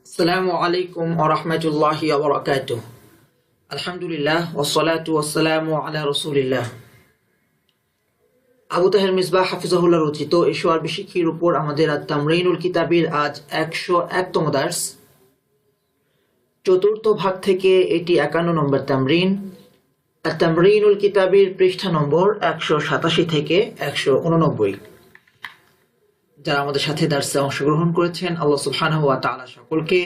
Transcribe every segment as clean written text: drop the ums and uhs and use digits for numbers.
আসসালামু আলাইকুম ওয়া রাহমাতুল্লাহি ওয়া বারাকাতুহু। আলহামদুলিল্লাহ ওয়াসসালাতু ওয়াসসালামু আলা রাসূলিল্লাহ। আবু তাহের মিসবাহ হাফিজাহুল্লাহ রচিত এশো আরবি শিক্ষার উপর আমাদের আত-তামরিনুল কিতাবের আজ 101তম দার্স। চতুর্থ ভাগ থেকে এটি 51 নম্বর তামরিন। আত-তামরিনুল কিতাবের পৃষ্ঠা নম্বর 187 থেকে 189। যারা আমাদের সাথে দার্সে অংশগ্রহণ করেছেন, আল্লাহ সুবহানাহু ওয়া তাআলা সকলকে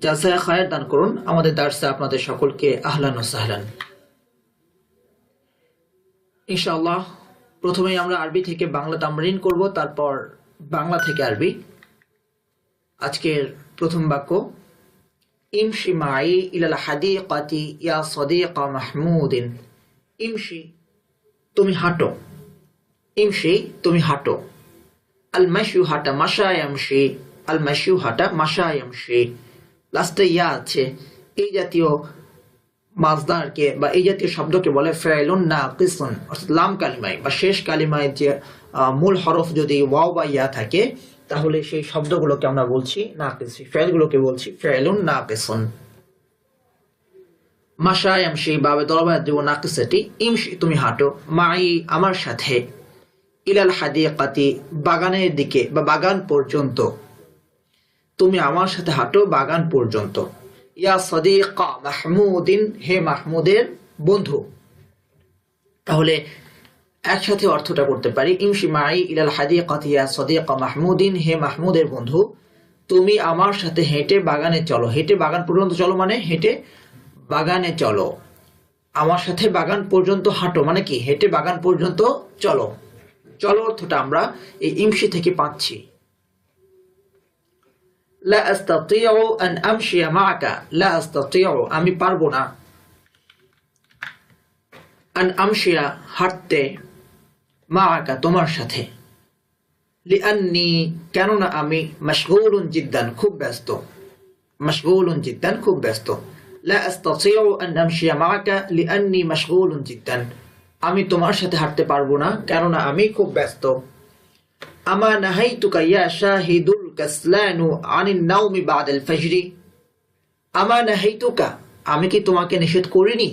জাযায়ে খায়র দান করুন। আমাদের দার্সে আপনাদের সকলকে আহলান ওয়া সাহলান। ইনশাআল্লাহ প্রথমেই আমরা আরবি থেকে বাংলা তামরিন করব, তারপর বাংলা থেকে আরবি। আজকের প্রথম বাক্য, ইমশি মাই ইলাল হাদিকাতি ইয়া সাদিকা মাহমুদিন। ইমশি তুমি হাঁটো, ইমশি তুমি হাঁটো। আল মাশু হাঁটা, মাশা ইয়ামশি, আল মাশু হাঁটা, মাশা ইয়ামশি। লাস্টে ইয়া আছে। এই জাতীয় মাজদারকে বা এই জাতীয় শব্দকে বলে ফাইলুন নাকিসুন, অর্থাৎ লাম কালিমায় বা শেষ কালিমায় যে মূল হরফ যদি ওয়াও বা ইয়া থাকে, তাহলে সেই শব্দগুলোকে আমরা বলছি নাকিস, ফাইলগুলোকে বলছি ফাইলুন নাকিসুন। মাশা ইয়ামশি বাবে দরবায় দেব নাকিসাটি। ইমশি তুমি হাঁটো, মাই আমার সাথে, ইলাল হাদিকাতি বাগানের দিকে বা বাগান পর্যন্ত, তুমি আমার সাথে হাঁটো বাগান পর্যন্ত। ইয়া সাদিকা মাহমুদিন, হে মাহমুদের বন্ধু। তাহলে একসাথে অর্থটা করতে পারি, ইমশি মাই ইলাল হাদিকাতি ইয়া সাদিকা মাহমুদিন, হে মাহমুদের বন্ধু তুমি আমার সাথে হেঁটে বাগানে চলো। হেঁটে বাগান পর্যন্ত চলো মানে হেঁটে বাগানে চলো। আমার সাথে বাগান পর্যন্ত হাঁটো মানে কি, হেঁটে বাগান পর্যন্ত চলো। চলো অর্থটা আমরা এই ইমশি থেকে পাচ্ছি। লা আস্তাতিউ আন আমশিয়া মাআকা, লা আস্তাতিউ আমি পারবো না, আন আমশিয়া হাঁটতে, মাআকা তোমার সাথে, লিআন্নি কেননা আমি, মাশগুলুন জিদ্দান খুব ব্যস্ত, মাশগুলুন জিদ্দান খুব ব্যস্ত। লা আস্তাতিউ আন আমশিয়া মাআকা লিআন্নি মাশগুলুন জিদ্দান আমি তোমার সাথে হাঁটতে পারবো না কেননা আমি খুব ব্যস্ত। আমা নাহাইতুকা ইয়া শাহিদুল কাসলানু আনিন নাওমি বাদাল ফাজরি। আমা নাহাইতুকা আমি কি তোমাকে নিষেধ করিনি,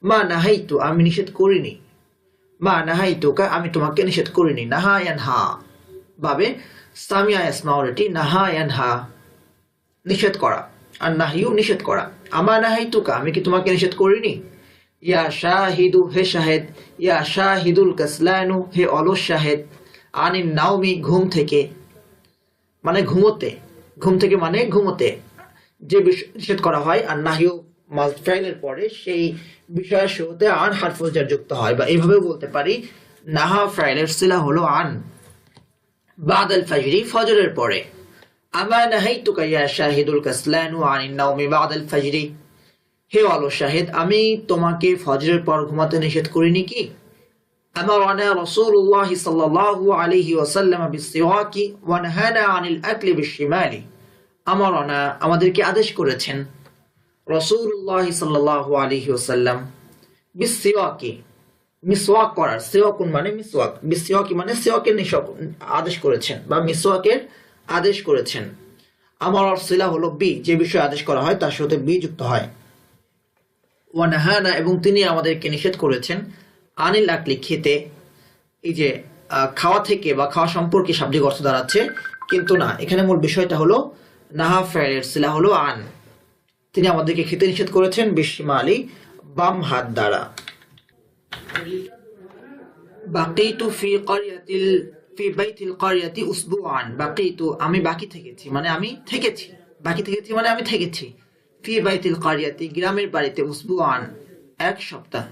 মা নাহাইতু আমি নিষেধ করিনি, মা নাহাইতুকা আমি তোমাকে নিষেধ করিনি। নাহা ইয়ানহা ভাবে সামিয়া ইয়াসমাউটি, নাহা ইয়ানহা নিষেধ করা, আর নাহিউ নিষেধ করা। আমা নাহাইতুকা আমি কি তোমাকে নিষেধ করিনি। ইয়া শাহিদু হে শাহেদ, ইয়া শাহিদুল কাসলানু হে অলস শাহেদ, আনিন নাওমি ঘুম থেকে মানে ঘুমোতে, ঘুম থেকে মানে ঘুমোতে যে বিষয় নিষেধ করা হয়, আর নাহিউ মালফাইলের পরে সেই বিষয়ের শুরুতে আন হারফুল জার যুক্ত হয়, বা এইভাবে বলতে পারি নাহা ফাইলের সিলা হলো আন, বাদাল ফাজরি ফজরের পরে। আমা নাহাইতুকা ইয়া শাহিদুল কাসলানু আনিন নাওমি বাদাল ফাজরি, হে অলস শাহেদ আমি তোমাকে ফজরের পর ঘুমাতে নিষেধ করিনি কি। আমারানা রাসূলুল্লাহ সাল্লাল্লাহু আলাইহি ওয়াসাল্লাম বিসসিওয়াকি ওয়া নাহানা আনিল আকলি বিশিমালি। আমারানা আমাদেরকে আদেশ করেছেন, রাসূলুল্লাহ সাল্লাল্লাহু আলাইহি ওয়াসাল্লাম বিসসিওয়াকি মিসওয়াক করার, সিওয়াকুন মানে মিসওয়াক, বিসসিওয়াকি মানে সিওয়াকের আদেশ করেছেন বা মিসওয়াকের আদেশ করেছেন। আমার সিলা হলো বি, যে বিষয়ে আদেশ করা হয় তার সাথে বি যুক্ত হয়। ওয়ানাহানা এবং তিনি আমাদেরকে নিষেধ করেছেন, আনিল আকলি খেতে। এই যে খাওয়া থেকে বা খাওয়া সম্পর্কে শাব্দিক অর্থ দাঁড়াচ্ছে, কিন্তু না, এখানে মূল বিষয়টা হলো নাহা ফাইলের সিলা হলো আন। তিনি আমাদেরকে খেতে নিষেধ করেছেন বিশিমালি বাম হাত দ্বারা। বাকিতু ফি ক্বরিয়াতিল ফি বাইতিল ক্বরিয়াতি উসবুআন। বাকিতু আমি বাকি থেকেছি মানে আমি থেকেছি, বাকি থেকেছি মানে আমি থেকেছি। ফি বাইতিল ক্বরিয়াতি গ্রামের বাড়িতে, উসবুআন এক সপ্তাহ।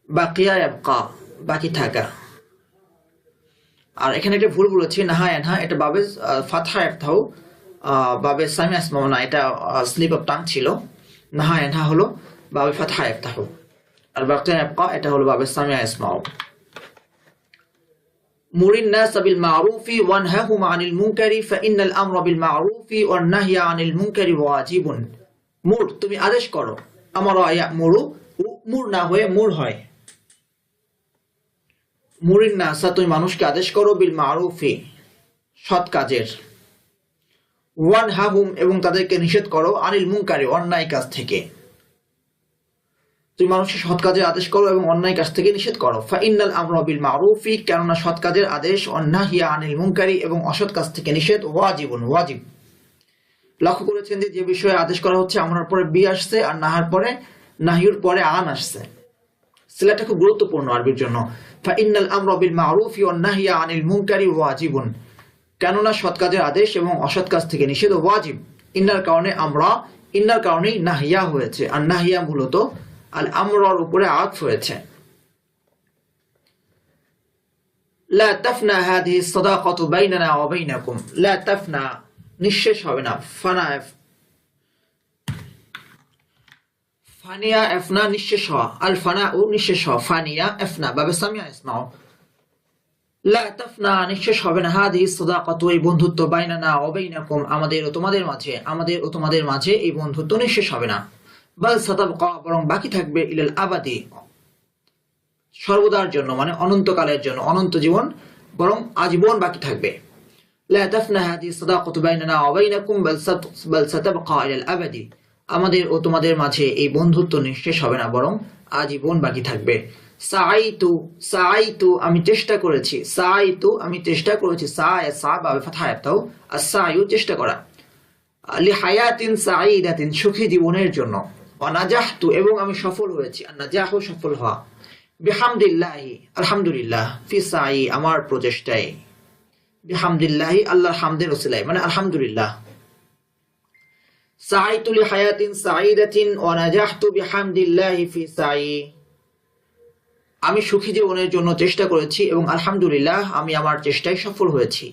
বাকিয়া ইয়াবকা বাকি থাকা। আর এখানে একটা ভুল বলেছি, নাহা ইয়ানহা, এটা বাবে ফাতহা ইফতাহু, বাবে সামিয়া ইসমাউ না, এটা স্লিপ অফ টাং ছিল। নাহা ইয়ানহা হলো বাবে ফাতহা ইফতাহু, আর বাকিয়া ইয়াবকা এটা হলো বাবে সামিয়া ইসমাউ। মুরিন নাস বিল মারুফি ওয়ানহাহুম আনিল মুনকারি ফাইন্নাল আমরা বিল মারুফি ওয়ান নাহয়া আনিল মুনকারি ওয়াজিবুন। মুর তুমি আদেশ করো, আমারা ইয়ামুরু মুর না হয়ে মুর হয়। মুরিন নাসা তুমি মানুষকে আদেশ করো, বিল মারুফি সৎ কাজের, ওয়ানহাহুম এবং তাদেরকে নিষেধ করো, আনিল মুনকারি অন্যায় কাজ থেকে। তুমি মানুষের সৎ কাজের আদেশ করো এবং অন্যায় কাজ থেকে নিষেধ করো। ফাইন্নাল আমরা বিল মারুফি, কেননা সৎ কাজের আদেশ, অন্নাহিয়া আনিল মুনকারি এবং অসৎ কাজ থেকে নিষেধ, ওয়াজিবুন ওয়াজিব। লক্ষ্য করেছেন যে যে বিষয়ে আদেশ করা হচ্ছে আমরার পরে বি আসছে, আর নাহার পরে নাহিউর পরে আন আসছে। সিলাটা খুব গুরুত্বপূর্ণ আরবির জন্য। ফাইন্নাল আমরা বিল মারুফি ওয়ান্নাহিয়া আনিল মুনকারি ওয়াজিবুন, কেননা সৎ কাজের আদেশ এবং অসৎ কাজ থেকে নিষেধ ওয়াজিব। ইন্নার কারণে আমরা, ইন্নার কারণেই নাহিয়া হয়েছে, আর নাহিয়া মূলত আল আমরার উপরে আতফ হয়েছে। লা তাফনা হাদিহি সাদাকাতু বাইনানা ওয়া বাইনাকুম, লা তাফনা নিঃশেষ হবে না, ফানা ফানিয়া এফনা নিঃশেষ হওয়া, আল ফানা ও নিঃশেষ হওয়া, ফানিয়া এফনা বাবে সামিয়া ইসমাউ। লা তাফনা নিঃশেষ হবে না, হাদিহি সাদাকাতু এই বন্ধুত্ব, বাইনানা ওয়া বাইনাকুম আমাদের ও তোমাদের মাঝে, আমাদের ও তোমাদের মাঝে এই বন্ধুত্ব নিঃশেষ হবে না। বাল সাতাবকা বরং বাকি থাকবে, ইলাল আবাদি সর্বদার জন্য, মানে অনন্তকালের জন্য, অনন্ত জীবন বরং আজীবন বাকি থাকবে। লা তাফনা হাদিহি সাদাকাতু বাইনানা ওয়া বাইনাকুম বাল সাতাবকা ইলাল আবাদি, আমাদের ও তোমাদের মাঝে এই বন্ধুত্ব নিঃশেষ হবে না বরং আজীবন বাকি থাকবে। সাআইতু, সাআইতু আমি চেষ্টা করেছি, সাআইতু আমি চেষ্টা করেছি, সাআয়া সা বাবে ফাতহা তাও, আস-সায়ু চেষ্টা করা, লিহায়াতিন সাঈদাতিন সুখী জীবনের জন্য, ওয়া নাজাহতু এবং আমি সফল হয়েছি, আর নাজাহু সফল হওয়া, বিহামদিল্লাহি আলহামদুলিল্লাহ, ফি সাঈ আমার প্রচেষ্টায়, বিহামদিল্লাহি আল্লাহর হামদের ওসিলায়, মানে আলহামদুলিল্লাহ। সাআইতু লিহায়াতিন সাঈদাতিন ওয়া নাজাহতু বিহামদিল্লাহি ফি সাঈ, আমি সুখী জীবনের জন্য চেষ্টা করেছি এবং আলহামদুলিল্লাহ আমি আমার চেষ্টায় সফল হয়েছি।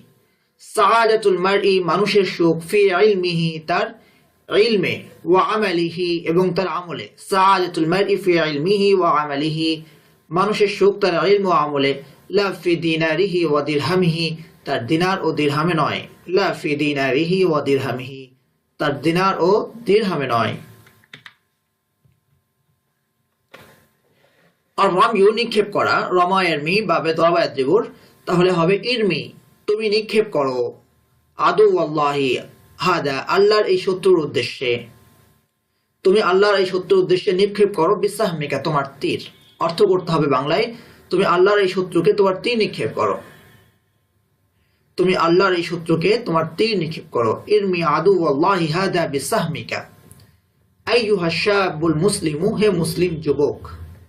সাআদাতুল মারই মানুষের সুখ, ফি ইলমিহি তার ইলমে, ওয়া আমালিহি এবং তার আমলে, সাআদাতুল মারই ফি ইলমিহি ওয়া আমালিহি মানুষের সুখ তার ইলম ও আমলে, লা ফি দিনারিহি ওয়া দিরহামিহি তার দিনার ও দিরহামে নয়, লা ফি দিনারিহি ওয়া দিরহামিহি তার দিনার ও দিরহামে নয়। আর রামিউ নিক্ষেপ করা, রমা ইরমি বাবে দরবা ইয়াদ্রিবুর, তাহলে হবে ইরমি তুমি নিক্ষেপ করো, আদু আল্লাহি হাদা আল্লাহর এই শত্রুর উদ্দেশ্যে, তুমি আল্লাহর এই শত্রুর উদ্দেশ্যে নিক্ষেপ করো, বিসাহমিকা তোমার তীর, অর্থ করতে হবে বাংলায় তুমি আল্লাহর এই শত্রুকে তোমার তীর নিক্ষেপ করো, তুমি আল্লাহর এই শত্রুকে তোমার তীর নিক্ষেপ করো। ইরমি আদু আল্লাহি হাদা বিসাহমিকা। আইয়ুহা শাবুল মুসলিমু হে মুসলিম যুবক,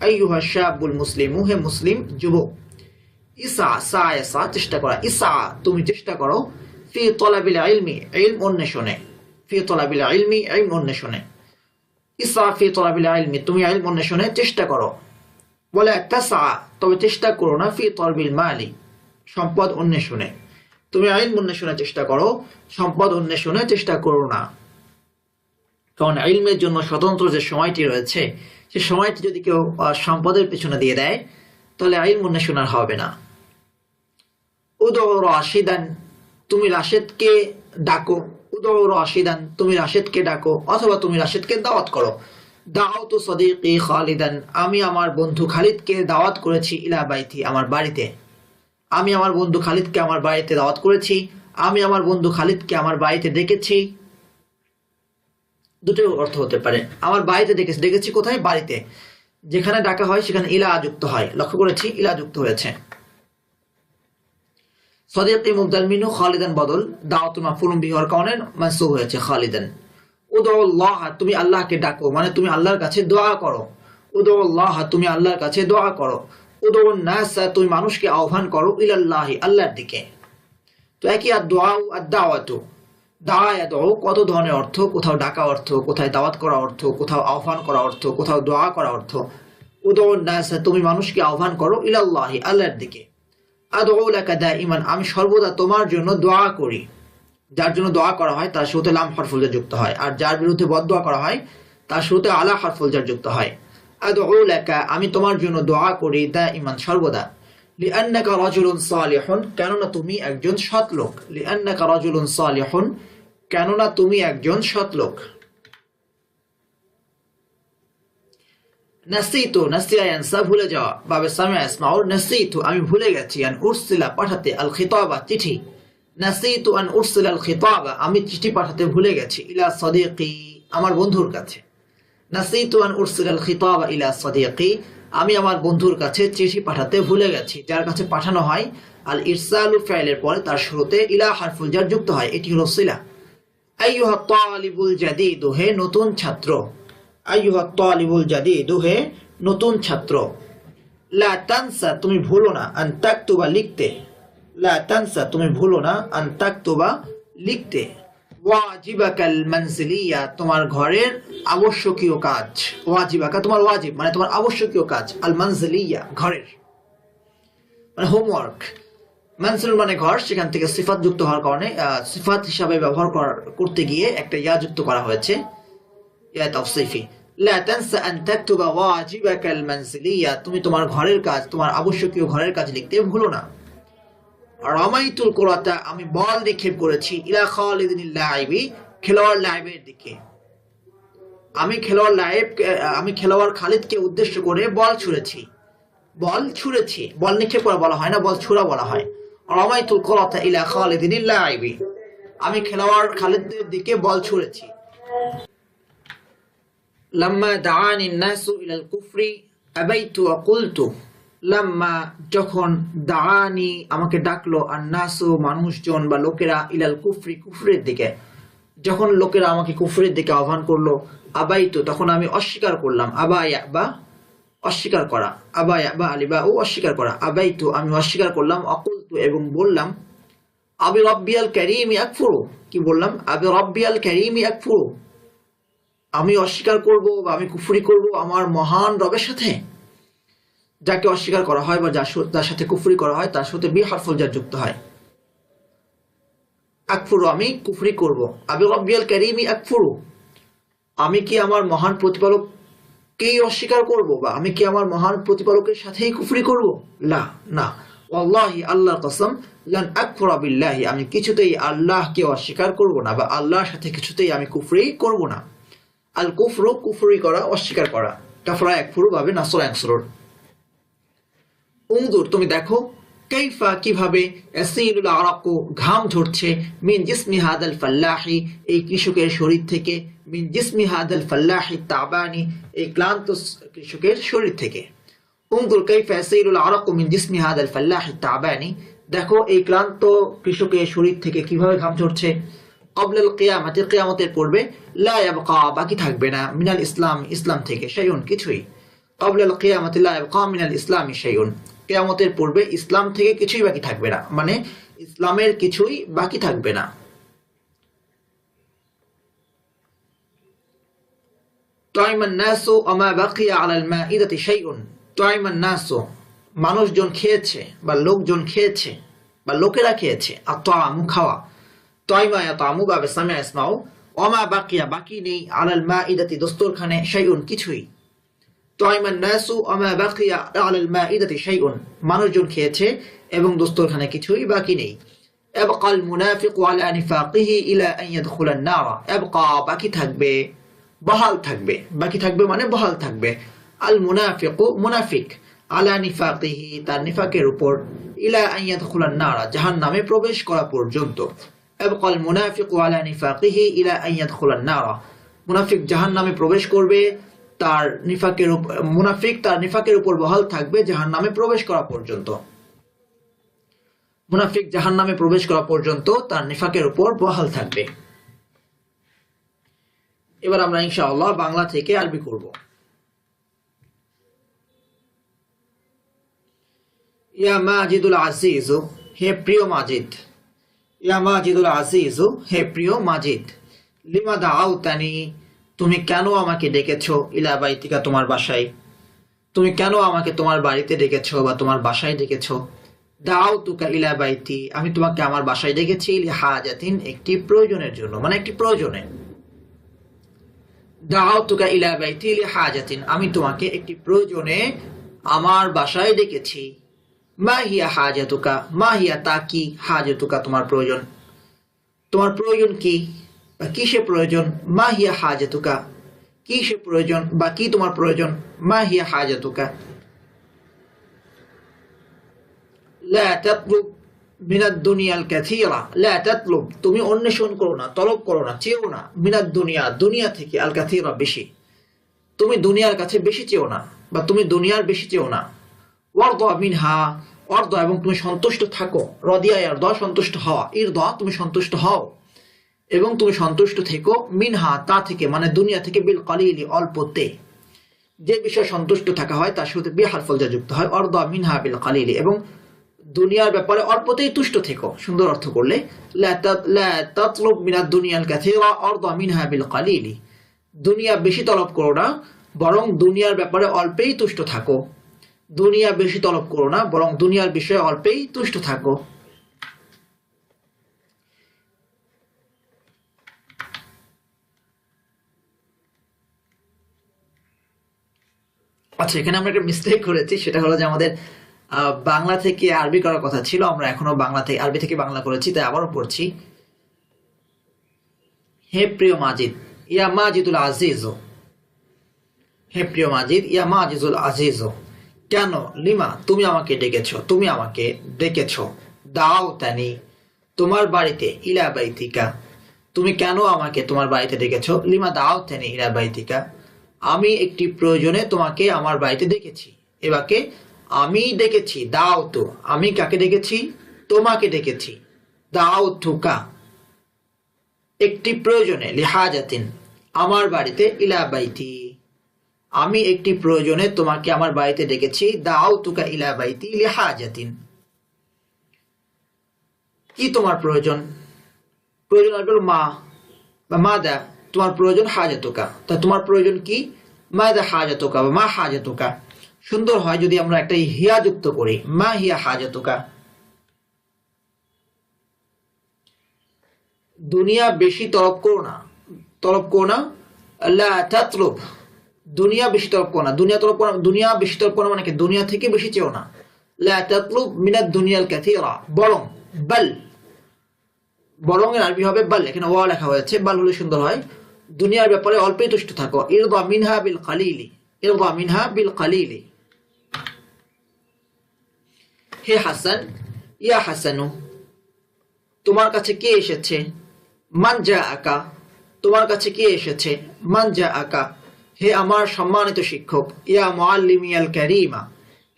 আইয়ুহা শাবুল মুসলিমু হে মুসলিম যুবক। ইসা সায়া সা চেষ্টা করা, ইসা তুমি চেষ্টা করো, ফি তলাবিল ইলমি ইলম অন্বেষণে, ফি তলাবিল ইলমি ইলম অন্বেষণে, ইসা ফি তলাবিল ইলমি তুমি ইলম অন্বেষণে চেষ্টা করো। বলে তাসা তবে চেষ্টা করো না, ফি তলবিল মালি সম্পদ অন্বেষণে, তুমি ইলম অন্বেষণে চেষ্টা করো, সম্পদ অন্বেষণে চেষ্টা করো না। কারণ ইলমের জন্য স্বতন্ত্র যে সময়টি রয়েছে, সে সময়টি যদি কেউ সম্পদের পেছনে দিয়ে দেয় তাহলে ইলম অন্বেষণ আর হবে না। উদউ রাশিদান তুমি রাশেদকে ডাকো, উদউ রাশিদান তুমি রাশেদকে ডাকো, অথবা তুমি রাশেদকে দাওয়াত করো। দাওয়াতু সাদিকি খালিদান আমি আমার বন্ধু খালিদকে দাওয়াত করেছি, ইলা বাইতি আমার বাড়িতে, আমি আমার বন্ধু খালিদকে আমার বাড়িতে দাওয়াত করেছি, আমি আমার বন্ধু খালিদকে আমার বাড়িতে ডেকেছি। দুটো অর্থ হতে পারে, আমার বাড়িতে ডেকেছি কোথায়, বাড়িতে, যেখানে ডাকা হয় সেখানে ইলা যুক্ত হয়, লক্ষ্য করেছি ইলা যুক্ত হয়েছে। সাদিকি মুবদাল মিনহু খালিদান বদল, দাওয়াতুল মাফউলুন বিহি হওয়ার কারণে মানসুব হয়েছে খালিদান। উদউল্লাহ তুমি আল্লাহকে ডাকো, মানে তুমি আল্লাহর কাছে দোয়া করো, উদউল্লাহ তুমি আল্লাহর কাছে দোয়া করো। উদউন নাস তুমি মানুষকে আহ্বান করো, ইলাল্লাহি আল্লাহর দিকে। তো একই দোয়া আর দাওয়াতু, দাওয়া ইয়াদউ কত ধরনের অর্থ, কোথাও ডাকা অর্থ, কোথায় দাওয়াত করা অর্থ, কোথাও আহ্বান করা অর্থ, কোথাও দোয়া করা অর্থ। উদউন নাস তুমি মানুষকে আহ্বান করো, ইলাল্লাহি আল্লাহর দিকে। আদউ লাকা দাইমান আমি সর্বদা তোমার জন্য দোয়া করি, যার জন্য দোয়া করা হয় তার শুরুতে লাম হরফুল জার যুক্ত হয়, আর যার বিরুদ্ধে বদদোয়া করা হয় তার শুরুতে আলা হরফুল জার যুক্ত হয়। আদউ লাকা আমি তোমার জন্য দোয়া করি, দাইমান সর্বদা। লিআন্নাকা রাজুলুন সালিহুন কেননা তুমি একজন সৎ লোক, লিআন্নাকা রাজুলুন সালিহুন কেননা তুমি একজন সৎ লোক। নাসিতু নাসিয়া ইয়ানসা ভুলে যাওয়া, বাবে সামিয়া ইসমাউর নাসিতু আমি ভুলে গেছি, আন উরসিলা পাঠাতে, আল খিতাবা চিঠি, নাসিতু আন উরসিলাল খিতাবা, আমি চিঠি পাঠাতে ভুলে গেছি, ইলা সাদিকি, আমার বন্ধুর কাছে। নাসিতু আন উরসিলাল খিতাবা ইলা সাদিকি, আমি আমার বন্ধুর কাছে চিঠি পাঠাতে ভুলে গেছি। যার কাছে পাঠানো হয় আল ইরসালু ফাইলের পরে তার শুরুতে ইলা হারফুল জার যুক্ত হয়, এটি হলো সিলা। আইয়ুহা তালিবুল জাদিদ, হে নতুন ছাত্র। আইয়ুহা তালিবুল জাদিদ, হে নতুন ছাত্র। লা তানসা, তুমি ভুলো না, আন তাকতুবা, লিখতে। লা তানসা, তুমি ভুলো না, আন তাকতুবা, লিখতে। ওয়াজিবাকাল মানজিলিয়া, তোমার ঘরের আবশ্যকীয় কাজ। ওয়াজিবাকা, তোমার ওয়াজিব মানে তোমার আবশ্যকীয় কাজ, আল মানজিলিয়া, ঘরের মানে হোমওয়ার্ক। মানসিল মানে ঘর, সেখান থেকে সিফাত যুক্ত হওয়ার কারণে সিফাত হিসাবে ব্যবহার করতে গিয়ে একটা ইয়া যুক্ত করা হয়েছে, ইয়া তাওসিফি। লা তানসা আন তাকতুবা ওয়াজিবাকাল মানজিলিয়া, তুমি তোমার ঘরের কাজ, তোমার আবশ্যকীয় ঘরের কাজ লিখতে ভুলো না। রামাইতুল কুরাতা, আমি বল নিক্ষেপ করেছি, ইলা খালিদিনিল লাইবি, খেলোয়াড় লাইবের দিকে। আমি খেলোয়াড় খালিদকে উদ্দেশ্য করে বল ছুঁড়েছি। বল ছুঁড়েছি, বল নিক্ষেপ করা বলা হয় না, বল ছুঁড়া বলা হয়। রামাইতুল কুরাতা ইলা খালিদিনিল লাইবি, আমি খেলোয়াড় খালিদের দিকে বল ছুঁড়েছি। লাম্মা দাআনি নাসু ইলাল কুফরি আবাইতু ওয়া কুলতু, লাম্মা, যখন, দাআনি, আমাকে ডাকলো, আন্নাসু, মানুষজন বা লোকেরা, ইলাল কুফরি, কুফরের দিকে, যখন লোকেরা আমাকে কুফরের দিকে আহ্বান করলো, আবাইতু, তখন আমি অস্বীকার করলাম। আবায়া বা অস্বীকার করা, আবায়া বা আলিবা ও অস্বীকার করা। আবাইতু, আমি অস্বীকার করলাম। অকুলতু, এবং বললাম। আবি রব্বিয়াল কারীমি আকফুরু, কি বললাম? আবি রব্বিয়াল কারীমি আকফুরু, আমি অস্বীকার করব বা আমি কুফরি করব আমার মহান রবের সাথে। যাকে অস্বীকার করা হয় বা যার সাথে কুফরি করা হয় তার সাথে বি হারফুল জার যুক্ত হয়। আকফুরু, আমি কুফরি করব। আবি রব্বিয়াল কারীমি আকফুরু, আমি কি আমার মহান প্রতিপালককেই অস্বীকার করব বা আমি কি আমার মহান প্রতিপালকের সাথেই কুফরি করব? লা, না। ওয়াল্লাহি, আল্লাহর কসম, লান আকফুরা বিল্লাহি, আমি কিছুতেই আল্লাহকে অস্বীকার করব না বা আল্লাহর সাথে কিছুতেই আমি কুফরি করব না। আল কুফরু, কুফরি করা, অস্বীকার করা। কাফরা ইয়াকফুরু ভাবে নাসরা ইয়ানসুরুর। উনজুর, তুমি দেখো। কাইফা, কিভাবে। ইয়াসিলুল আরাকু, ঘাম ঝরছে। মিন জিসমি হাদাল ফাল্লাহি, এই কৃষকের শরীর থেকে। মিন জিসমি হাদাল ফাল্লাহি তাবানি, এই ক্লান্ত কৃষকের শরীর থেকে। উনজুর কাইফা ইয়াসিলুল আরাকু মিন জিসমি হাদাল ফাল্লাহি তাবানি, দেখো এই ক্লান্ত কৃষকের শরীর থেকে কিভাবে ঘাম ঝরছে। ক্বাবলাল কিয়ামাতি, কিয়ামতের পূর্বে। লা ইয়াবকা, বাকি থাকবে না। মিনাল ইসলাম, ইসলাম থেকে। শাইউন, কিছুই। ক্বাবলাল কিয়ামাতি লা ইয়াবকা মিনাল ইসলামি শাইউন, কিয়ামতের পূর্বে ইসলাম থেকে কিছুই বাকি থাকবে না, মানে ইসলামের কিছুই বাকি থাকবে না। তাইমান নাসু আমা বাকিয়া আলাল মাইদাতি শাইউন, তাইমান নাসু, মানুষজন খেয়েছে বা লোকজন খেয়েছে বা লোকেরা খেয়েছে। আতামু, খাওয়া। তাইমা ইয়াতামু বা সামিআ ইসমাউ। আমা বাকিয়া, বাকি নেই। আলাল মাইদাতি, দস্তরখানে। শাইউন, কিছুই। তাইমান নাসু আমা বাকিয়া আলাল মাইদাতি শাইউন, মানুষজন খেয়েছে এবং দস্তরখানে কিছুই বাকি নেই। আবকাল মুনাফিকু আলা নিফাকিহি ইলা আন ইয়াদখুলান নার, আবকা, বাকি থাকবে, বহাল থাকবে। বাকি থাকবে মানে বহাল থাকবে। আল মুনাফিকু, মুনাফিক, আলা নিফাকিহি, তার নিফাকের উপর। ইলা আন ইয়াদখুলান নার, জাহান্নামে প্রবেশ করা পর্যন্ত। আবকাল মুনাফিকু আলা নিফাকিহি ইলা আন ইয়াদখুলান নার, মুনাফিক জাহান্নামে প্রবেশ করবে, তার নিফাকের উপর, মুনাফিক তার নিফাকের উপর বহাল থাকবে জাহান্নামে প্রবেশ করা পর্যন্ত। মুনাফিক জাহান্নামে প্রবেশ করা পর্যন্ত তার নিফাকের উপর বহাল থাকবে। এবার আমরা ইনশাআল্লাহ বাংলা থেকে আরবি করব। ইয়া মাজিদুল আজিজ, হে প্রিয় মাজিদ। ইয়া মাজিদুল আজিজ, হে প্রিয় মাজিদ। লিমা দাআউতানি, তুমি কেন আমাকে ডেকেছো। ইলা বাইতিকা, তোমার বাসায়। তুমি কেন আমাকে তোমার বাড়িতে ডেকেছো বা তোমার বাসায় ডেকেছো। দাআউতুকা ইলা বাইতি, আমি তোমাকে আমার বাসায় ডেকেছি। লিহাজাতিন, একটি প্রয়োজনের জন্য, মানে একটি প্রয়োজনে। দাআউতুকা ইলা বাইতি লিহাজাতিন, আমি তোমাকে একটি প্রয়োজনে আমার বাসায় ডেকেছি। মা হিয়া হাজাতুকা, মা হিয়া, তা কি। হাজাতুকা, তোমার প্রয়োজন। তোমার প্রয়োজন কি বা কিসে প্রয়োজন। মা হিয়া হাজাতুকা, কিসে প্রয়োজন বা কি তোমার প্রয়োজন। মা হিয়া হাজাতুকা। লা তাতলুব মিনাদ দুনিয়াল কাসীরা, লা তাতলুব তুমি অন্বেষণ করো না, তলব করো না, চেও না, মিনাদ দুনিয়া দুনিয়া থেকে, আল কাসীরা বেশি, তুমি দুনিয়ার কাছে বেশি চেও না, বা তুমি দুনিয়ার বেশি চেও না। ওয়ারদা মিনহা, ওয়ারদা এবং তুমি সন্তুষ্ট থাকো, রদিয়া ইয়ারদা সন্তুষ্ট হওয়া, ইরদা তুমি সন্তুষ্ট হও এবং তুমি সন্তুষ্ট থেকো, মিনহা তা থেকে, মানে দুনিয়া থেকে, বিল কালিলি অল্পতে, যে বিষয়ে সন্তুষ্ট থাকা হয় তার সাথে বি হারফুল জা যুক্ত হয়, অর্দা মিনহা বিল কালিলি, এবং দুনিয়ার ব্যাপারে অল্পতেই তুষ্ট থেকো। সুন্দর অর্থ করলে লা তাতলুব মিনাদ দুনিয়াল কাসীরা অর্দা মিনহা বিল কালিলি, দুনিয়া বেশি তলব করো না, বরং দুনিয়ার ব্যাপারে অল্পেই তুষ্ট থাকো। দুনিয়া বেশি তলব করো না, বরং দুনিয়ার বিষয়ে অল্পেই তুষ্ট থাকো। আচ্ছা, এখানে আমরা একটা মিস্টেক করেছি, সেটা হলো যে আমাদের বাংলা থেকে আরবি করার কথা ছিল, আমরা এখনো বাংলা থেকে আরবি থেকে বাংলা করেছি, তাই আবারও পড়ছি। হে প্রিয় মাজিদ, ইয়া মাজিদুল আজিজ, হে প্রিয় মাজিদ, ইয়া মাজিদুল আজিজ, কেন, লিমা তুমি আমাকে ডেকেছো, তুমি আমাকে ডেকেছো, দাওতানি তোমার বাড়িতে, ইলা বাইতিকা তুমি কেন আমাকে তোমার বাড়িতে ডেকেছো, লিমা দাওতানি ইলা বাইতিকা আমি একটি প্রয়োজনে তোমাকে আমার বাড়িতে ডেকেছি। এবাকে আমি ডেকেছি, দাও তো, আমি কাকে ডেকেছি, তোমাকে ডেকেছি, দাও থুকা একটি প্রয়োজনে, লিহাজাতিন আমার বাড়িতে, ইলা বাইতি আমি একটি প্রয়োজনে তোমাকে আমার বাড়িতে ডেকেছি, দাও তুকা ইলা বাইতি লিহাজাতিন কি তোমার প্রয়োজন, প্রয়োজন আসবে মা বা মাদা, তোমার প্রয়োজন হাজাতুকা, তা তোমার প্রয়োজন কি, মাদা হাজাতুকা বা মা হাজাতুকা। সুন্দর হয় যদি আমরা একটা হিয়া যুক্ত করি, মা হিয়া হাজাতুকা। দুনিয়া বেশি তলব করো না, তলব করো না, লা তাতলুব দুনিয়া বেশি তলব করো না, দুনিয়া তলব করো না, দুনিয়া বেশি তলব করো মানে কি, দুনিয়া থেকে বেশি চেও না। লা তাতলুব মিনাদ দুনিয়াল কাসীরা বরং, বাল বরং এর আরবি হবে বাল, এখানে ওয়া লেখা হয়েছে, বাল হলে সুন্দর হয়, দুনিয়ার ব্যাপারে অল্পই তুষ্ট থাকো, ইরদা মিনহা বিল কালিলি, ইরদা মিনহা বিল কালিলি। হে হাসান, ইয়া হাসানু তোমার কাছে কে এসেছে, মান জা আকা তোমার কাছে কে এসেছে, মান জা আকা হে আমার সম্মানিত শিক্ষক, ইয়া মুআল্লিমিয়াল কারীমা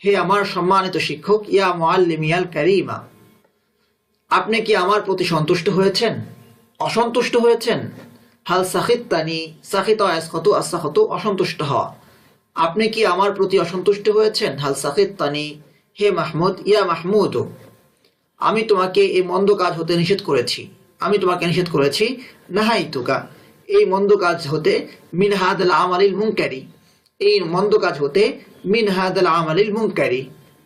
হে আমার সম্মানিত শিক্ষক, ইয়া মুআল্লিমিয়াল কারীমা আপনি কি আমার প্রতি সন্তুষ্ট হয়েছেন, অসন্তুষ্ট হয়েছেন। হাল সাখিতানি, সাখিতা ইয়াসখাতু আসসাখাতু অসন্তুষ্ট হওয়া, আপনি কি আমার প্রতি অসন্তুষ্ট হয়েছেন, হাল সাখিতানি হে মাহমুদ, ইয়া মাহমুদ আমি তোমাকে এই মন্দ কাজ হতে নিষেধ করেছি, আমি তোমাকে নিষেধ করেছি, নাহাইতুকা এই মন্দ কাজ হতে, মিন হাদাল আমালিল মুনকারি এই মন্দ কাজ হতে, মিন হাদাল আমালিল মুনকারি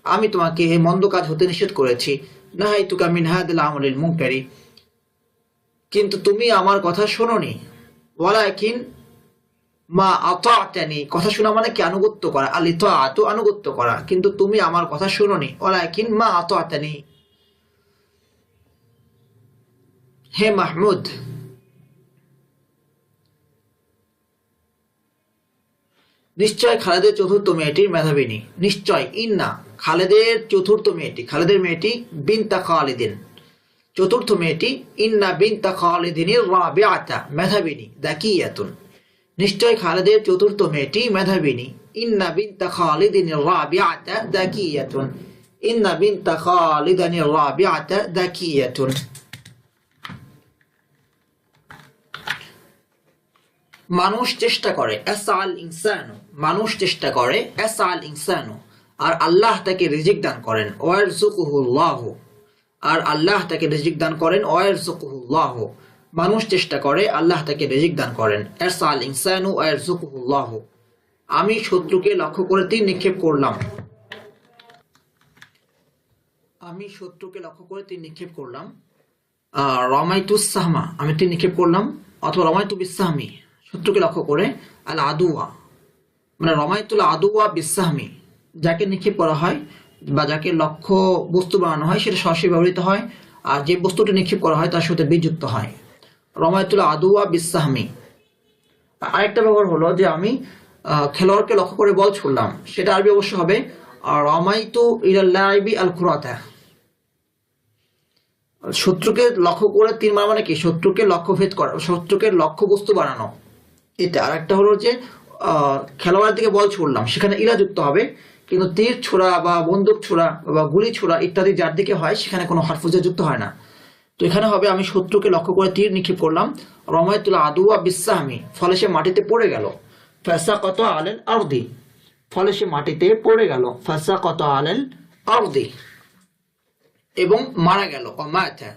আমি তোমাকে এই মন্দ কাজ হতে নিষেধ করেছি, নাহাইতুকা মিন হাদাল আমালিল মুনকারি কিন্তু তুমি আমার কথা শোনোনি, ওয়ালাকিন মা আতাতানি কথা শোনা মানে কি, আনুগত্য করা, আল ইতাআতু আনুগত্য করা, কিন্তু তুমি আমার কথা শোনোনি, ওয়ালাকিন মা আতাতানি। হে মাহমুদ, নিশ্চয় খালেদের চতুর্থ মেয়েটির মেধাবিনী, নিশ্চয়, ইন্না খালেদের চতুর্থ মেয়েটি, খালেদের মেয়েটি, বিনতা খালিদিন চতুর্থ মেয়েটি, ইন্না বিনতা খালিদিনের রাবিআতা মেধাবিনী, দাকিয়াতুন নিশ্চয় খালেদের চতুর্থ মেয়েটি মেধাবিনী, ইন্না বিনতা খালিদিনের রাবিআতা দাকিয়াতুন ইন্না বিনতা খালিদিনের রাবিআতা দাকিয়াতুন। মানুষ চেষ্টা করে, আসাল ইনসানু মানুষ চেষ্টা করে, আসাল ইনসানু আর আল্লাহ তাকে রিজিক দান করেন, ওয়ারযুকুহুল্লাহ আর আল্লাহ তাকে রিজিক দান করেন, ওয়ারযুকুহুল্লাহ মানুষ চেষ্টা করে, আল্লাহ তাকে রিজিক দান করেন, আসাল ইনসানু ওয়ারযুকুহুল্লাহ আমি শত্রুকে লক্ষ্য করে তীর নিক্ষেপ করলাম, আমি শত্রুকে লক্ষ্য করে তীর নিক্ষেপ করলাম, রমাইতুস সাহমা আমি তীর নিক্ষেপ করলাম, অথবা রমাইতু বিসাহমি শত্রুকে লক্ষ্য করে, আল আদুয়া মানে রমাইতুল আদুয়া বিসাহমি যাকে নিক্ষেপ করা হয় বা যাকে লক্ষ্য বস্তু বানানো হয় সেটা সরাসরি ব্যবহৃত হয়, আর যে বস্তুটি নিক্ষেপ করা হয় তার সাথে বিযুক্ত হয়, রমাইতুল আদুয়া বিসাহমি। আরেকটা ব্যবহার হলো যে আমি খেলোয়াড়কে লক্ষ্য করে বল ছুড়লাম, সেটা আরবি অবশ্য হবে রমাইতু ইলাল লাইবি আল কুরাতা শত্রুকে লক্ষ্য করে তীর মারা মানে কি? শত্রুকে লক্ষ্যভেদ করা, শত্রুকে লক্ষ্যবস্তু বানানো। এটা আর একটা হলো যে খেলোয়াড়ের দিকে বল ছুড়লাম, সেখানে ইলা যুক্ত হবে, কিন্তু তীর ছোড়া বা বন্দুক ছোড়া বা গুলি ছোড়া ইত্যাদি যার দিকে হয় সেখানে কোনো হরফুজা যুক্ত হয় না। তো এখানে হবে আমি শত্রুকে লক্ষ্য করে তীর নিক্ষেপ করলাম, রমায়তুল আদুয়া বিসাহমি, ফলে সে মাটিতে পড়ে গেল, ফাসাকাতা আলাল আরদি, ফলে সে মাটিতে পড়ে গেল, ফাসাকাতা আলাল আরদি, এবং মারা গেল, মাতা।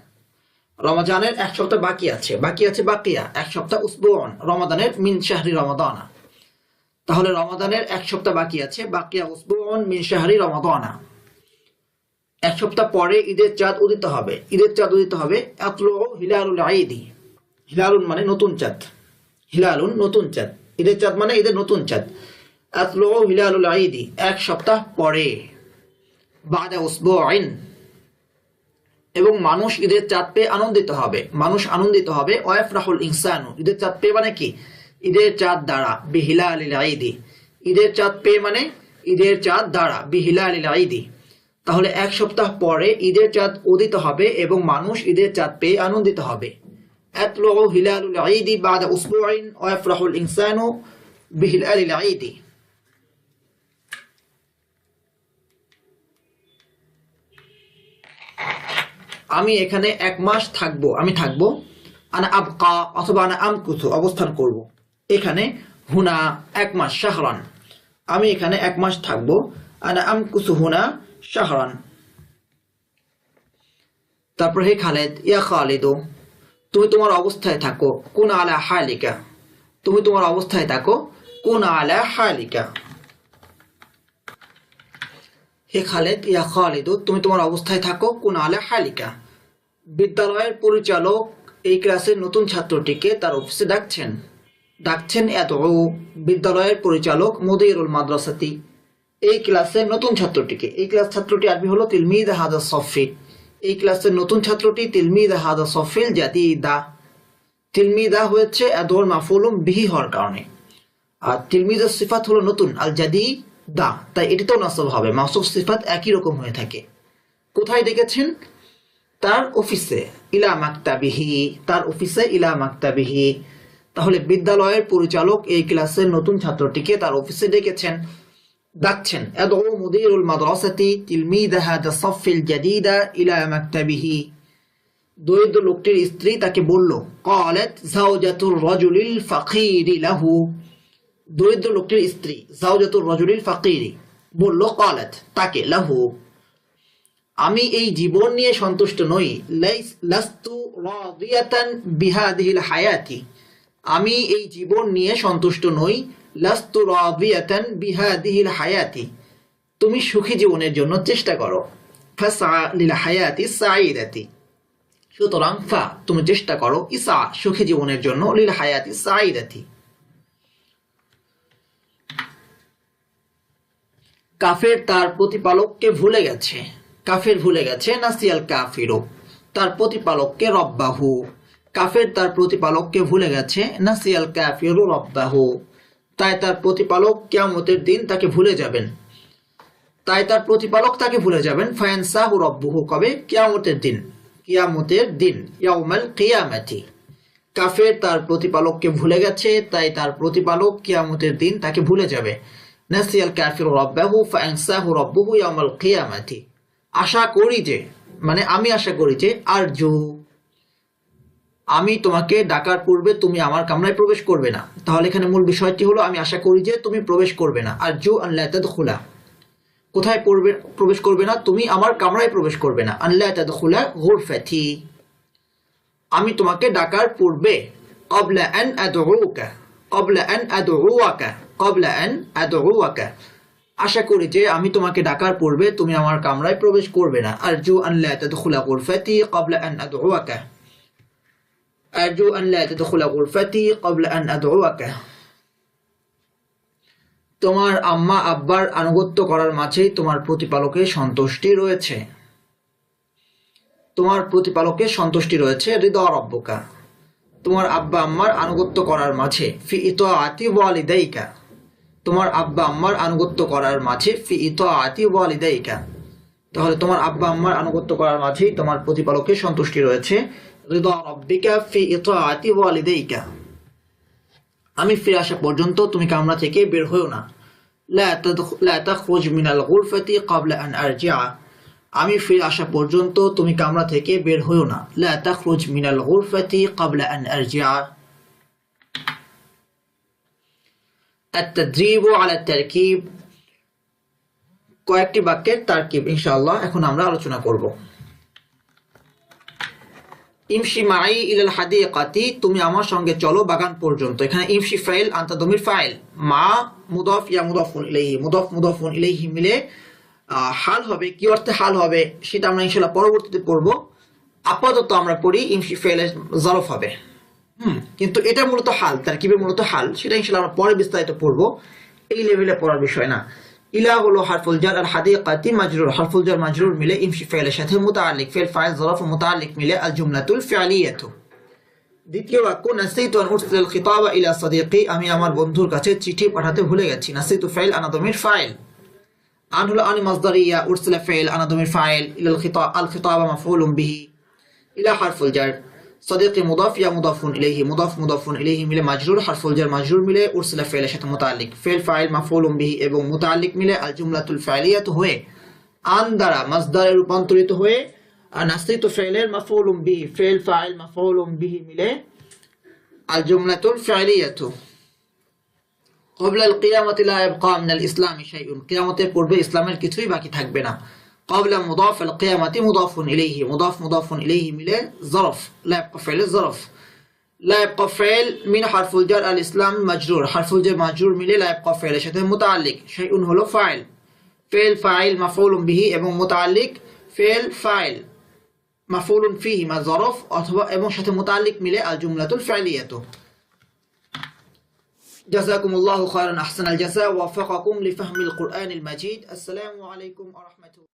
রমজানের এক সপ্তাহ বাকি আছে, বাকিয়া এক সপ্তাহ, উসবুন রমাদানের মিন শাহরি রমাদানা, তাহলে রমাদানের এক সপ্তাহ বাকি আছে, বাকিয়া উসবুন মিন শাহরি রমাদানা। এক সপ্তাহ পরে ঈদের চাঁদ উদিত হবে, আতলু হিলালুল ঈদি, হিলালুন মানে নতুন চাঁদ, হিলালুন নতুন চাঁদ, ঈদের চাঁদ মানে ঈদের নতুন চাঁদ, আতলু হিলালুল ঈদি এক সপ্তাহ পরে, বাদা উসবুইন, এবং মানুষ ঈদের চাঁদ পেয়ে আনন্দিত হবে, ওয়াফরাহুল ইনসানু, ঈদের চাঁদ পেয়ে মানে কি? ঈদের চাঁদ দ্বারা, বিহিলালিল ঈদি, ঈদের চাঁদ পেয়ে মানে ঈদের চাঁদ দ্বারা, বিহিলালিল ঈদি। তাহলে এক সপ্তাহ পরে ঈদের চাঁদ উদিত হবে এবং মানুষ ঈদের চাঁদ পেয়ে আনন্দিত হবে। আতলু হিলালুল ঈদি বাদা উসবুইন ওয়াফরাহুল ইনসানু বিহিলালিল ঈদি। আমি এখানে এক মাস থাকবো, আনা আবকা অথবা আনা আমকুথু, অবস্থান করব। এখানে হুনা এক মাস, শাহরান, আমি এখানে এক মাস থাকবো, আনা আমকুথু হুনা শাহরান। তারপর হে খালেদ, ইয়া খালিদু, তুমি তোমার অবস্থায় থাকো, কুন আলা হালিকা, তুমি তোমার অবস্থায় থাকো, কুন আলা হালিকা। হে খালেদ, ইয়া খালিদু, তুমি তোমার অবস্থায় থাকো, কুন আলা হালিকা। বিদ্যালয়ের পরিচালক এই ক্লাসের নতুন ছাত্রটিকে তার অফিসে ডাকছেন এদউ, বিদ্যালয়ের পরিচালক মুদিরুল মাদ্রাসাতি এই ক্লাসের নতুন ছাত্রটিকে, এই ক্লাস ছাত্রটি আরবি হলো তিলমিদ হাদা সফি, এই ক্লাসের নতুন ছাত্রটি তিলমিদ হাদা সফিল জাদিদা, তিলমিদা হয়েছে এদউর মাফউলুম বিহি হওয়ার কারণে, আর তিলমিদের সিফাত হলো নতুন, আল জাদিদা, তাই এটিতেও নাসব হবে, মাউসুফ সিফাত একই রকম হয়ে থাকে। কোথায় ডেকেছেন? তার অফিসে, ইলা মাকতাবিহি, তার অফিসে, ইলা মাকতাবিহি। তাহলে বিদ্যালয়ের পরিচালক এই ক্লাসের নতুন ছাত্রটিকে তার অফিসে ডাকছেন, আদউ মুদিরুল মাদ্রাসাতি তিলমিদা হাদা সফিল জাদিদা ইলা মাকতাবিহি। দরিদ্র লোকটির স্ত্রী তাকে বলল, ক্বালাত যাওজাতুর রাজুলিল ফাকিরি লাহু, দরিদ্র লোকটির স্ত্রী যাওজাতুর রাজুলিল ফাকিরি বলল, ক্বালাত তাকে, লাহু আমি এই জীবন নিয়ে সন্তুষ্ট নই, লাস্তু রাদিয়াতান বিহাদিহিল হায়াতি, আমি এই জীবন নিয়ে সন্তুষ্ট নই, লাস্তু রাদিয়াতান বিহাদিহিল হায়াতি, তুমি সুখী জীবনের জন্য চেষ্টা করো, ফাসআ লিল হায়াতি সাঈদাতি, সুতরাং ফা তুমি চেষ্টা করো, ইসা সুখী জীবনের জন্য, লিল হায়াতি সাঈদাতি। কাফের তার প্রতিপালককে ভুলে গেছে, কাফের ভুলে গেছে, নাসিয়াল কাফিরু, তার প্রতিপালককে রব্বাহু, কাফের তার প্রতিপালককে ভুলে গেছে, নাসিয়াল কাফিরু রব্বাহু, তাই তার প্রতিপালক কিয়ামতের দিন তাকে ভুলে যাবেন, ফায়ানসাহু রব্বুহু, কবে? কিয়ামতের দিন, ইয়াউমাল কিয়ামাতি। কাফের তার প্রতিপালককে ভুলে গেছে, তাই তার প্রতিপালক কিয়ামতের দিন তাকে ভুলে যাবে, নাসিয়াল কাফিরু রব্বাহু ফায়ানসাহু রব্বুহু ইয়াউমাল কিয়ামাতি। আশা করি যে, মানে আমি আশা করি যে, আরজু আমি তোমাকে ডাকার পূর্বে তুমি আমার কামরায় প্রবেশ করবে না, তাহলে এখানে মূল বিষয়টি হলো আমি আশা করি যে তুমি প্রবেশ করবে না, আরজু আন লা তাদখুলা, কোথায় প্রবেশ করবে না? তুমি আমার কামরায় প্রবেশ করবে না, আন লা তাদখুলা গুরফাতি, আমি তোমাকে ডাকার পূর্বে, ক্বাবলা আন আদউকা, আশা করি যে আমি তোমাকে ডাকার পূর্বে তুমি আমার কামরায় প্রবেশ করবে না, আরজু আন লা তাদখুলা গুরফাতি ক্বাবলা আন আদউকা, আরজু আন লা তাদখুলা গুরফাতি ক্বাবলা আন আদউকা। তোমার আম্মা আব্বার আনুগত্য করার মাঝেই তোমার প্রতিপালকের সন্তুষ্টি রয়েছে, তোমার প্রতিপালকের সন্তুষ্টি রয়েছে, রিদা রব্বুকা, তোমার আব্বা আম্মার আনুগত্য করার মাঝে, ফি ইতাআতি ওয়ালিদাইকা, তোমার আব্বা আম্মার আনুগত্য করার মাঝে, ফি ইতাআতি ওয়ালিদাইকা, তাহলে তোমার আব্বা আম্মার আনুগত্য করার মাঝেই তোমার প্রতিপালকের সন্তুষ্টি রয়েছে। রিদা রাব্বিকা ফি ইতাআতি ওয়ালিদাইকা, আমি ফিরে আসা পর্যন্ত তুমি কামরা থেকে বের হইও না। লা তাখরুজ মিনাল গুরফাতি ক্বাবলা আন আরজিআ, আমি ফিরে আসা পর্যন্ত তুমি কামরা থেকে বের হইও না। লা তাখরুজ মিনাল গুরফাতি ক্বাবলা আন আরজিআ। التدريب على التركيب, কয়েকটি বাক্যের তারকিব ইনশাআল্লাহ এখন আমরা আলোচনা করব। ইমশি মাই ইলাল হাদিকাতি, তুমি আমার সঙ্গে চলো বাগান পর্যন্ত। এখানে ইমশি ফাইল, আনতা দমির ফাইল, মা মুদাফ ইয়া মুদাফুন ইলাইহি, মুদাফুন ইলাইহি মিলে হাল হবে। কি অর্থে হাল হবে সেটা আমরা ইনশাআল্লাহ পরবর্তীতে পড়ব। আপাতত আমরা পড়ি ইমশি ফাইলের জরফ হবে। কিন্তু এটা মূলত হাল, তারকিবের মূলত হাল, সেটা ইনশাআল্লাহ আমরা পরে বিস্তারিত পড়ব, এই লেভেলে পড়ার বিষয় না। ইলা হলো হারফুল জার, আল হাদিকাতি মাজরুর, হারফুল জার মাজরুর মিলে ইমশি ফাইলের সাথে মুতাআল্লিক, ফিল ফাইল যরফ মুতাআল্লিক মিলে আল জুমলাতুল ফি'লিয়াতু। দ্বিতীয় বাক্য নাসিতু আন উরসিল আল খিতাবা ইলা সাদিকি, আমি আমার বন্ধুর কাছে চিঠি পাঠাতে ভুলে গেছি। নাসিতু ফাইল, আনা দমির ফাইল, আন হলো আনি মাসদারিয়া, উরসিলা ফাইল, আনা দমির ফাইল, ইলা আল খিতাবা মাফউলুম বিহি, ইলা হারফুল জার, সাদিকি মুদাফ ইয়া মুদাফুন ইলাইহি, মুদাফুন ইলাইহি মিলে মাজরুর, হারফুল জার মাজরুর মিলে উরসিলা ফাইলের সাথে মুতাআল্লিক, ফিল ফাইল মাফউলুম বিহি এবং মুতাআল্লিক মিলে আল জুমলাতুল ফাইলিয়াতু হয়ে আন দ্বারা মাসদারে রূপান্তরিত হয়ে আর নাসিতু ফাইলের মাফউলুম বিহি, ফিল ফাইল মাফউলুম বিহি মিলে আল জুমলাতুল ফাইলিয়াতু। ক্বাবলা আল কিয়ামাতি লা ইয়াবকা মিনাল ইসলামি শাইউন, কিয়ামতের পূর্বে ইসলামের কিছুই বাকি থাকবে না। ক্বাবলা মুদাফ আল কিয়ামাতি মুদাফুন ইলাইহি, মুদাফুন ইলাইহি মিলে জরফ, লা ইয়াবকা ফাইল জরফ, লা ইয়াবকা ফাইল মিন হারফুল জার আল ইসলাম মাজরুর, হারফুল জার মাজরুর মিলে লা ইয়াবকা ফাইলের সাথে মুতাআল্লিক, শাইউন হলো ফাইল, ফিল ফাইল মাফউলুম বিহি এবং মুতাআল্লিক ফিল ফাইল মাফউলুন ফিহি মা জরফ অথবা এবং সাথে মুতাআল্লিক মিলে আল জুমলাতুল ফি'লিয়াতু। জাযাকুমুল্লাহু খায়রান, আহসানাল জাযা, ওয়াফাকাকুম লিফাহমিল কুরআনিল মাজিদ। আসসালামু আলাইকুম ওয়া রাহমাতুল্লাহ।